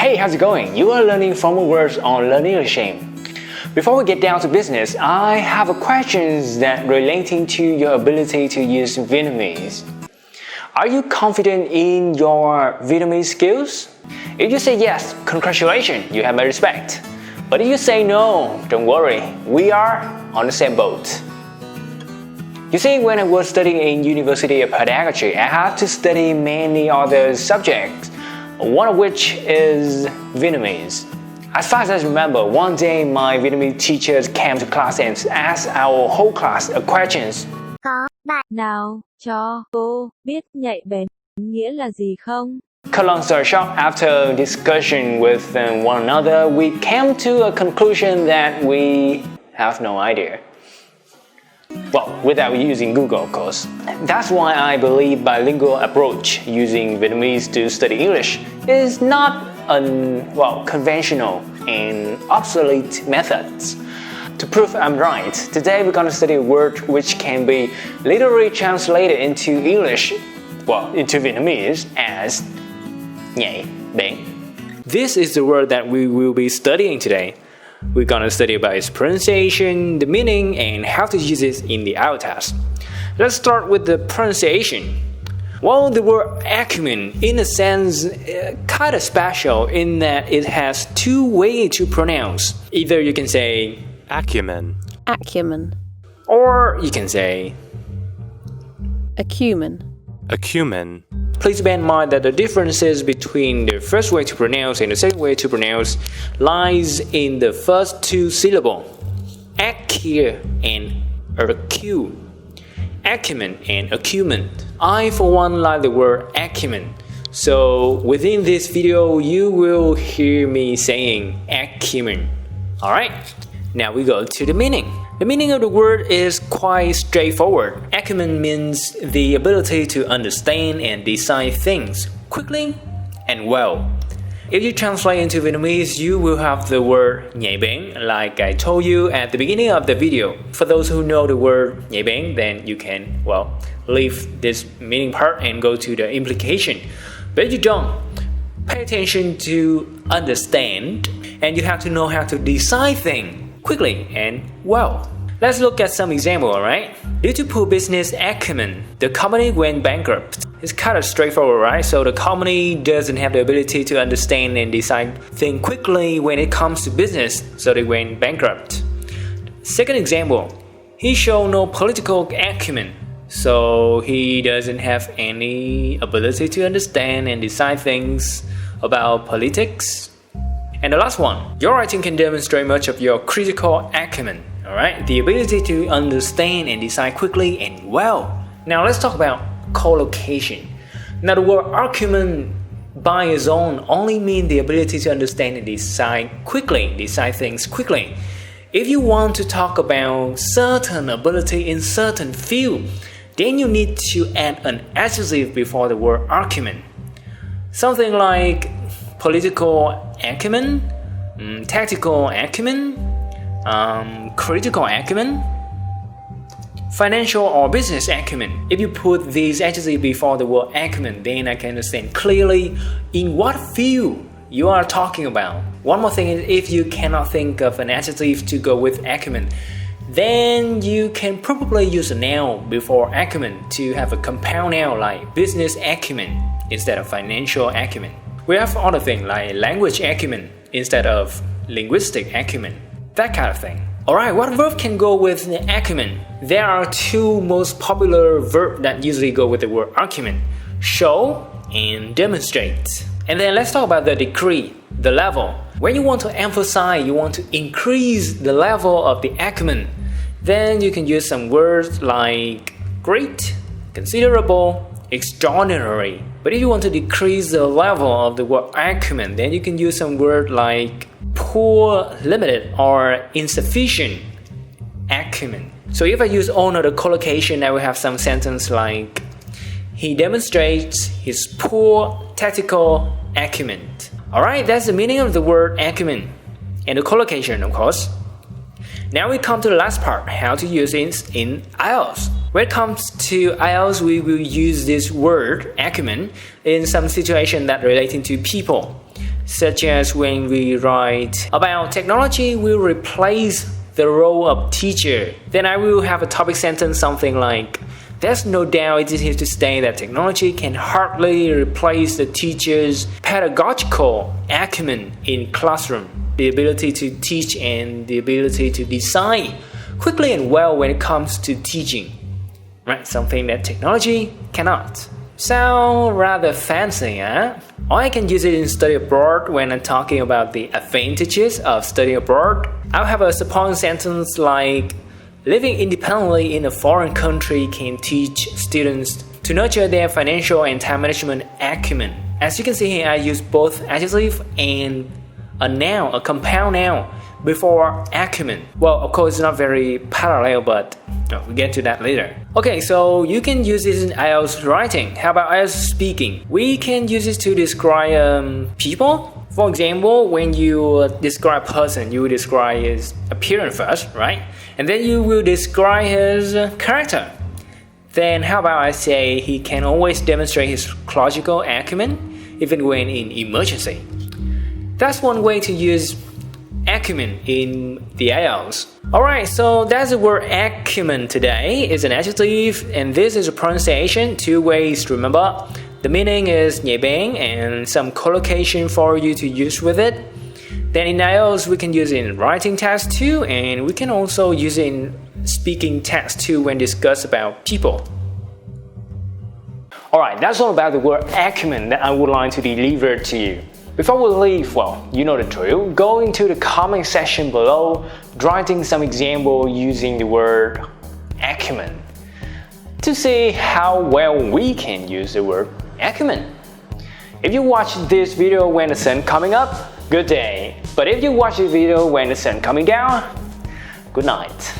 Hey, how's it going? You are learning formal words on Learning English. Before we get down to business, I have a question that relating to your ability to use Vietnamese. Are you confident in your Vietnamese skills? If you say yes, congratulations, you have my respect. But if you say no, don't worry, we are on the same boat. You see, when I was studying in University of Pedagogy, I had to study many other subjects, one of which is Vietnamese. As far as I remember, one day my Vietnamese teachers came to class and asked our whole class a question. Có bạn nào cho cô biết nhạy bén nghĩa là gì không? Cut long story short, after discussion with one another, we came to a conclusion that we have no idea. Well, without using Google, of course. That's why I believe bilingual approach using Vietnamese to study English is not conventional and obsolete methods. To prove I'm right, today we're going to study a word which can be literally translated into English, into Vietnamese as nhảy bén. This is the word that we will be studying today. We're going to study about its pronunciation, the meaning, and how to use it in the IELTS test. Let's start with the pronunciation. Well, the word acumen, in a sense, kind of special in that it has two ways to pronounce. Either you can say Acumen. Acumen. Or you can say Acumen. Acumen. Please bear in mind that the differences between the first way to pronounce and the second way to pronounce lies in the first two syllables, ækjəmən and ækju. Acumen and acumen. I, for one, like the word acumen. So within this video, you will hear me saying acumen. Alright, now we go to the meaning. The meaning of the word is quite straightforward. Acumen means the ability to understand and decide things quickly and well. If you translate into Vietnamese, you will have the word nhảy bén, like I told you at the beginning of the video. For those who know the word nhảy bén, then you can, leave this meaning part and go to the implication. But if you don't, pay attention to understand, and you have to know how to decide things quickly and well. Let's look at some example, alright? Due to poor business acumen, the company went bankrupt. It's kind of straightforward, right? So the company doesn't have the ability to understand and decide things quickly when it comes to business, so they went bankrupt. Second example, he showed no political acumen, so he doesn't have any ability to understand and decide things about politics. And the last one, your writing can demonstrate much of your critical acumen, alright? The ability to understand and decide quickly and well. Now let's talk about collocation. Now the word acumen by its own only means the ability to understand and decide things quickly. If you want to talk about certain ability in certain field, then you need to add an adjective before the word acumen. Something like political acumen, tactical acumen, critical acumen, financial or business acumen. If you put these adjectives before the word acumen, then I can understand clearly in what field you are talking about. One more thing is, if you cannot think of an adjective to go with acumen, then you can probably use a noun before acumen to have a compound noun like business acumen instead of financial acumen. We have other things like language acumen instead of linguistic acumen, that kind of thing. Alright, what verb can go with acumen? There are two most popular verbs that usually go with the word acumen: show and demonstrate. And then let's talk about the degree, the level. When you want to emphasize, you want to increase the level of the acumen, then you can use some words like great, considerable, extraordinary. But if you want to decrease the level of the word acumen, then you can use some word like poor, limited, or insufficient acumen. So if I use owner the collocation, I will have some sentence like he demonstrates his poor tactical acumen. Alright, that's the meaning of the word acumen and the collocation, of course. Now we come to the last part, how to use it in IELTS. When it comes to IELTS, we will use this word, acumen, in some situation that relating to people. such as when we write about technology will replace the role of teacher, then I will have a topic sentence something like, there's no doubt it is here to stay that technology can hardly replace the teacher's pedagogical acumen in classroom, the ability to teach and the ability to decide quickly and well when it comes to teaching. Right, something that technology cannot. Sound rather fancy, huh? Or I can use it in study abroad when I'm talking about the advantages of studying abroad. I'll have a supporting sentence like, living independently in a foreign country can teach students to nurture their financial and time management acumen. As you can see here, I use both adjective and a noun, a compound noun, before acumen. Well, of course, it's not very parallel, but we'll get to that later. Okay, so you can use this in IELTS writing. How about IELTS speaking? We can use this to describe people. For example, when you describe a person, you will describe his appearance first, right? And then you will describe his character. Then how about I say he can always demonstrate his logical acumen even when in emergency. That's one way to use acumen in the IELTS. Alright, so that's the word acumen today. It's an adjective and this is a pronunciation. 2 ways to remember. The meaning is ʻækjəmən and some collocation for you to use with it. Then in IELTS we can use it in writing test too, and we can also use it in speaking test too when discussed about people. Alright, that's all about the word acumen that I would like to deliver to you. Before we leave, well, you know the drill. Go into the comment section below, writing some example using the word acumen to see how well we can use the word acumen. If you watch this video when the sun coming up, good day. But if you watch this video when the sun coming down, good night.